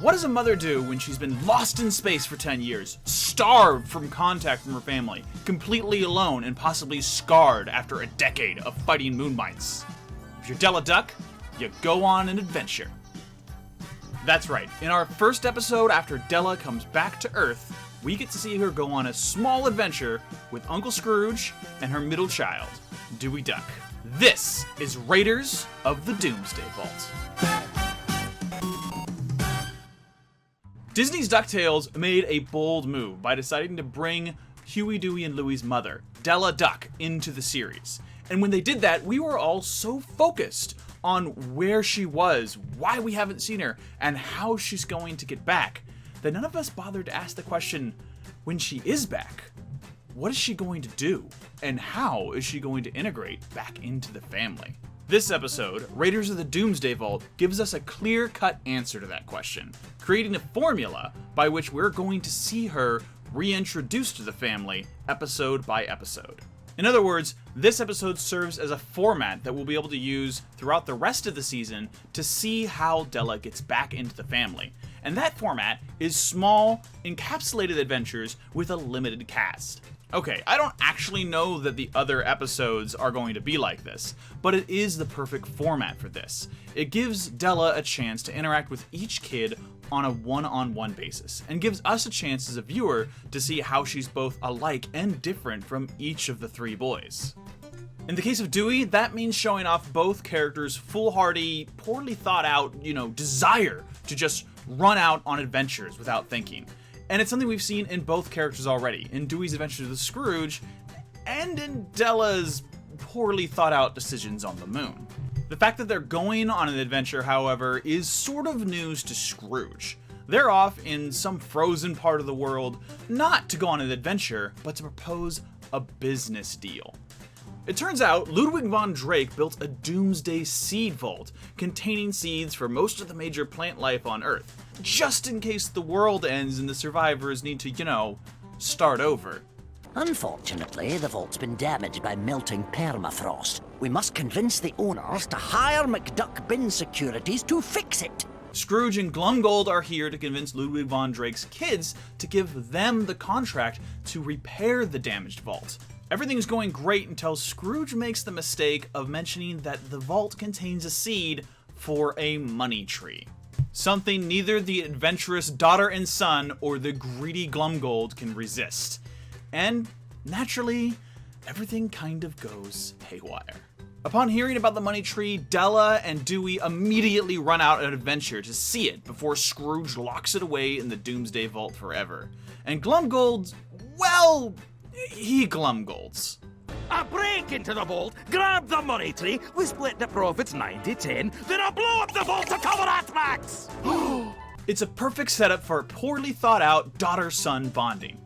What does a mother do when she's been lost in space for 10 years, starved from contact from her family, completely alone and possibly scarred after a decade of fighting moon mites? If you're Della Duck, you go on an adventure. That's right, in our first episode after Della comes back to Earth, we get to see her go on a small adventure with Uncle Scrooge and her middle child, Dewey Duck. This is Raiders of the Doomsday Vault. Disney's Ducktales made a bold move by deciding to bring Huey, Dewey, and Louie's mother, Della Duck, into the series. And when they did that, we were all so focused on where she was, why we haven't seen her, and how she's going to get back, that none of us bothered to ask the question, when she is back, what is she going to do? And how is she going to integrate back into the family? This episode, Raiders of the Doomsday Vault, gives us a clear-cut answer to that question, creating a formula by which we're going to see her reintroduced to the family episode by episode. In other words, this episode serves as a format that we'll be able to use throughout the rest of the season to see how Della gets back into the family. And that format is small, encapsulated adventures with a limited cast. Okay, I don't actually know that the other episodes are going to be like this, but it is the perfect format for this. It gives Della a chance to interact with each kid on a one-on-one basis, and gives us a chance as a viewer to see how she's both alike and different from each of the three boys. In the case of Dewey, that means showing off both characters' foolhardy, poorly thought out, desire to just run out on adventures without thinking. And it's something we've seen in both characters already, in Dewey's adventures with Scrooge, and in Della's poorly thought out decisions on the moon. The fact that they're going on an adventure, however, is sort of news to Scrooge. They're off in some frozen part of the world, not to go on an adventure, but to propose a business deal. It turns out Ludwig von Drake built a Doomsday seed vault containing seeds for most of the major plant life on Earth, just in case the world ends and the survivors need to, start over. Unfortunately, the vault's been damaged by melting permafrost. We must convince the owners to hire McDuck Bin Securities to fix it. Scrooge and Glum Gold are here to convince Ludwig von Drake's kids to give them the contract to repair the damaged vault. Everything's going great until Scrooge makes the mistake of mentioning that the vault contains a seed for a money tree. Something neither the adventurous daughter and son or the greedy Glum Gold can resist. And, naturally, everything kind of goes haywire. Upon hearing about the money tree, Della and Dewey immediately run out on an adventure to see it before Scrooge locks it away in the Doomsday Vault forever. And Glum Gold, well, he Glum Golds. I break into the vault, grab the money tree, we split the profits 90-10, then I blow up the vault to cover our tracks! It's a perfect setup for poorly thought out daughter-son bonding.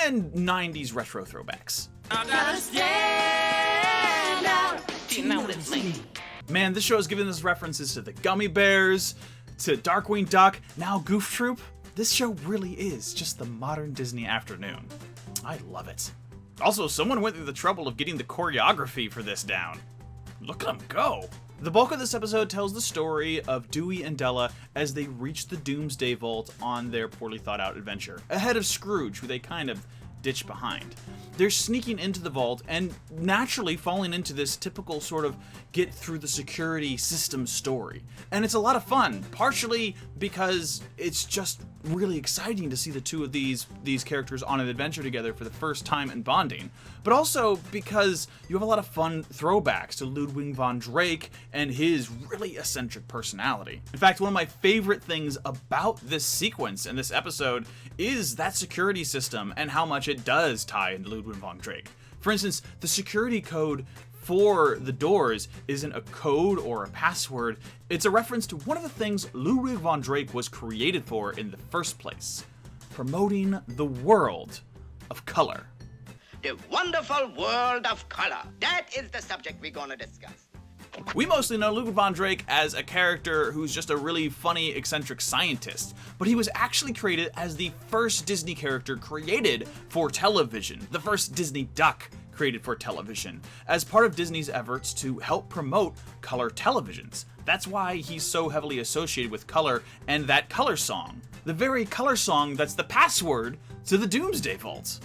And 90s retro throwbacks. Man, this show is giving us references to the Gummy Bears, to Darkwing Duck, now Goof Troop. This show really is just the modern Disney afternoon. I love it. Also, someone went through the trouble of getting the choreography for this down. Look at them go! The bulk of this episode tells the story of Dewey and Della as they reach the Doomsday Vault on their poorly thought out adventure, ahead of Scrooge, who they kind of ditch behind. They're sneaking into the vault and naturally falling into this typical sort of get through the security system story. And it's a lot of fun, partially because it's just really exciting to see the two of these characters on an adventure together for the first time and bonding, but also because you have a lot of fun throwbacks to Ludwig von Drake and his really eccentric personality. In fact, one of my favorite things about this sequence in this episode is that security system and how much it does tie into Ludwig von Drake. For instance, the security code for the doors isn't a code or a password, it's a reference to one of the things Ludwig von Drake was created for in the first place: promoting the world of color. The wonderful world of color. That is the subject we're gonna discuss. We mostly know Ludwig von Drake as a character who's just a really funny, eccentric scientist, but he was actually created as the first Disney character created for television, the first Disney duck created for television, as part of Disney's efforts to help promote color televisions. That's why he's so heavily associated with color and that color song. The very color song that's the password to the Doomsday Vault.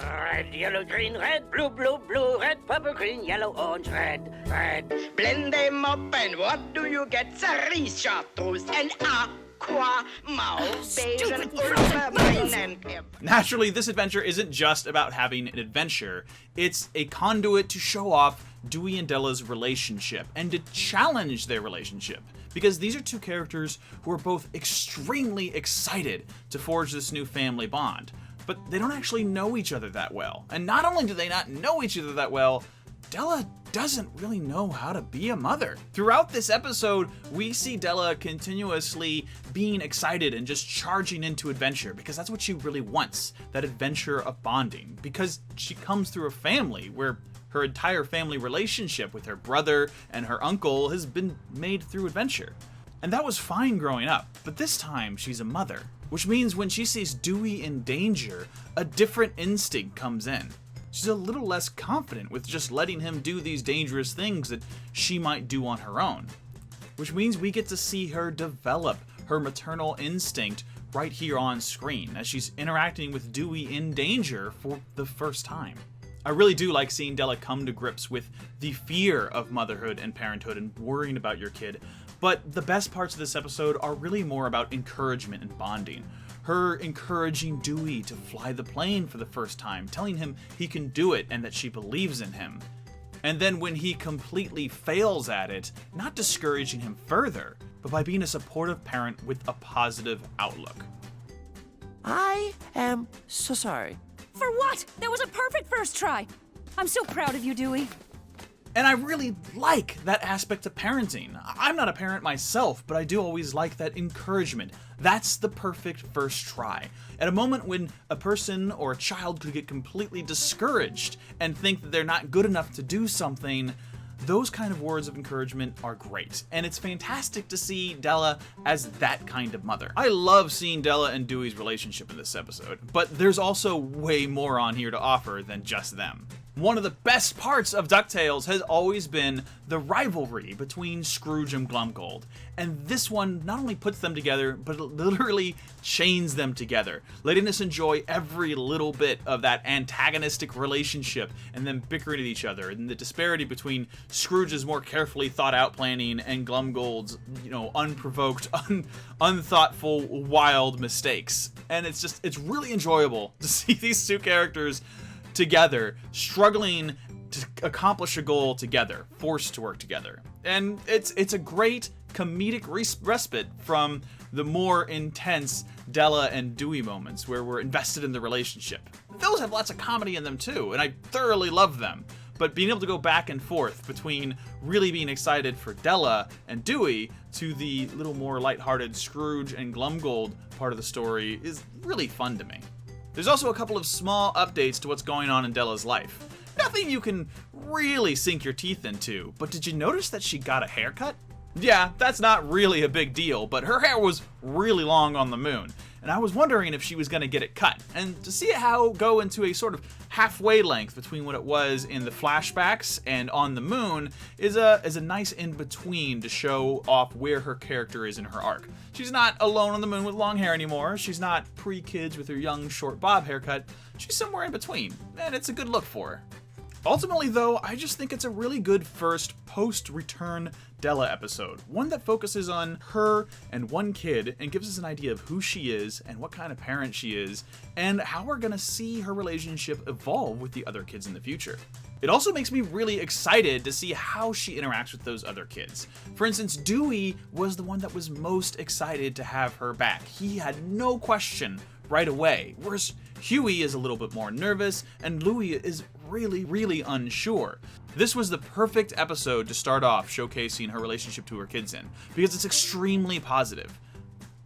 Red, yellow, green, red, blue, blue, blue, red, purple, green, yellow, orange, red, red. Blend them up and what do you get? Cerise, chartreuse, and aqua, mauve, beige, and ultramarine, and... Naturally, this adventure isn't just about having an adventure. It's a conduit to show off Dewey and Della's relationship and to challenge their relationship. Because these are two characters who are both extremely excited to forge this new family bond. But they don't actually know each other that well. And not only do they not know each other that well, Della doesn't really know how to be a mother. Throughout this episode, we see Della continuously being excited and just charging into adventure because that's what she really wants, that adventure of bonding. Because she comes through a family where her entire family relationship with her brother and her uncle has been made through adventure. And that was fine growing up, but this time she's a mother. Which means when she sees Dewey in danger, a different instinct comes in. She's a little less confident with just letting him do these dangerous things that she might do on her own. Which means we get to see her develop her maternal instinct right here on screen as she's interacting with Dewey in danger for the first time. I really do like seeing Della come to grips with the fear of motherhood and parenthood and worrying about your kid. But the best parts of this episode are really more about encouragement and bonding. Her encouraging Dewey to fly the plane for the first time, telling him he can do it and that she believes in him. And then when he completely fails at it, not discouraging him further, but by being a supportive parent with a positive outlook. I am so sorry. For what? That was a perfect first try. I'm so proud of you, Dewey. And I really like that aspect of parenting. I'm not a parent myself, but I do always like that encouragement. That's the perfect first try. At a moment when a person or a child could get completely discouraged and think that they're not good enough to do something, those kind of words of encouragement are great. And it's fantastic to see Della as that kind of mother. I love seeing Della and Dewey's relationship in this episode, but there's also way more on here to offer than just them. One of the best parts of Ducktales has always been the rivalry between Scrooge and Glum Gold. And this one not only puts them together, but it literally chains them together, letting us enjoy every little bit of that antagonistic relationship and them bickering at each other, and the disparity between Scrooge's more carefully thought out planning and Glum Gold's, unprovoked, unthoughtful, wild mistakes. And it's really enjoyable to see these two characters together, struggling to accomplish a goal together, forced to work together. And it's a great comedic respite from the more intense Della and Dewey moments where we're invested in the relationship. Those have lots of comedy in them too, and I thoroughly love them. But being able to go back and forth between really being excited for Della and Dewey to the little more lighthearted Scrooge and Glum Gold part of the story is really fun to me. There's also a couple of small updates to what's going on in Della's life. Nothing you can really sink your teeth into, but did you notice that she got a haircut? Yeah, that's not really a big deal, but her hair was really long on the moon, and I was wondering if she was going to get it cut. And to see it go into a sort of halfway length between what it was in the flashbacks and on the moon is a nice in-between to show off where her character is in her arc. She's not alone on the moon with long hair anymore. She's not pre-kids with her young short bob haircut. She's somewhere in between, and it's a good look for her. Ultimately, though, I just think it's a really good first post-return Della episode. One that focuses on her and one kid and gives us an idea of who she is and what kind of parent she is and how we're gonna see her relationship evolve with the other kids in the future. It also makes me really excited to see how she interacts with those other kids. For instance, Dewey was the one that was most excited to have her back. He had no question right away, whereas Huey is a little bit more nervous and Louie is really unsure. This was the perfect episode to start off showcasing her relationship to her kids in, because it's extremely positive.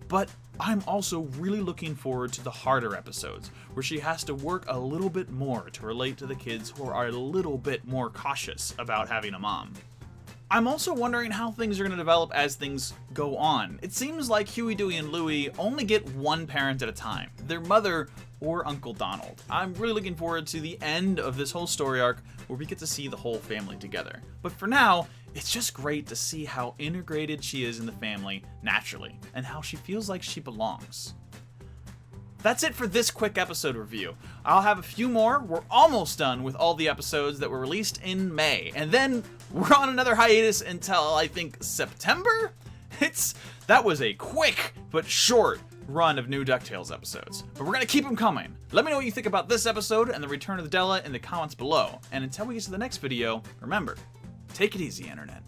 But I'm also really looking forward to the harder episodes, where she has to work a little bit more to relate to the kids who are a little bit more cautious about having a mom. I'm also wondering how things are going to develop as things go on. It seems like Huey, Dewey, and Louie only get one parent at a time, their mother or Uncle Donald. I'm really looking forward to the end of this whole story arc where we get to see the whole family together. But for now, it's just great to see how integrated she is in the family naturally, and how she feels like she belongs. That's it for this quick episode review. I'll have a few more. We're almost done with all the episodes that were released in May, and then we're on another hiatus until, I think, September? That was a quick but short run of new DuckTales episodes, but we're gonna keep them coming. Let me know what you think about this episode and the return of the Della in the comments below, and until we get to the next video, remember, take it easy, Internet.